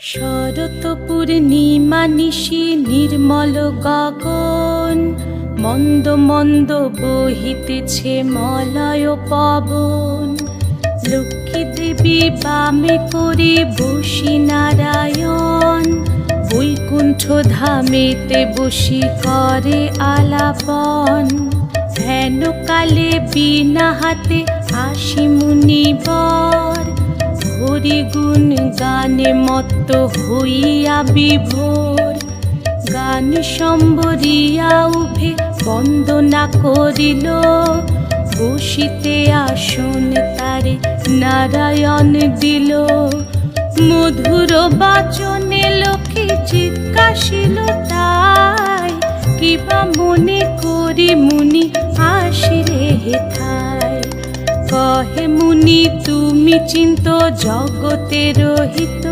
শরৎ পূর্ণিমা নিশি নির্মল গগন, মন্দ মন্দ বহিতেছে মলয় পবন। লক্ষ্মী দেবী বামে করে বসি নারায়ণ, বৈকুণ্ঠ ধামেতে বসি করে আলাপন। হেন কালে বিনা হাতে আসি মুনিবর, হরি গুণ গানে মত্ত হইয়া বিভোর। গান সম্বরিয়া উভে বন্দনা করিল, বসিতে আসন তারে নারায়ণ দিল। মধুর বাচনে লোকে জিজ্ঞাসিল তাই, কিবা মনে করি মুনি আসিরে হেথায়। কহে মুনি তুমি চিন্ত জগতের হিত,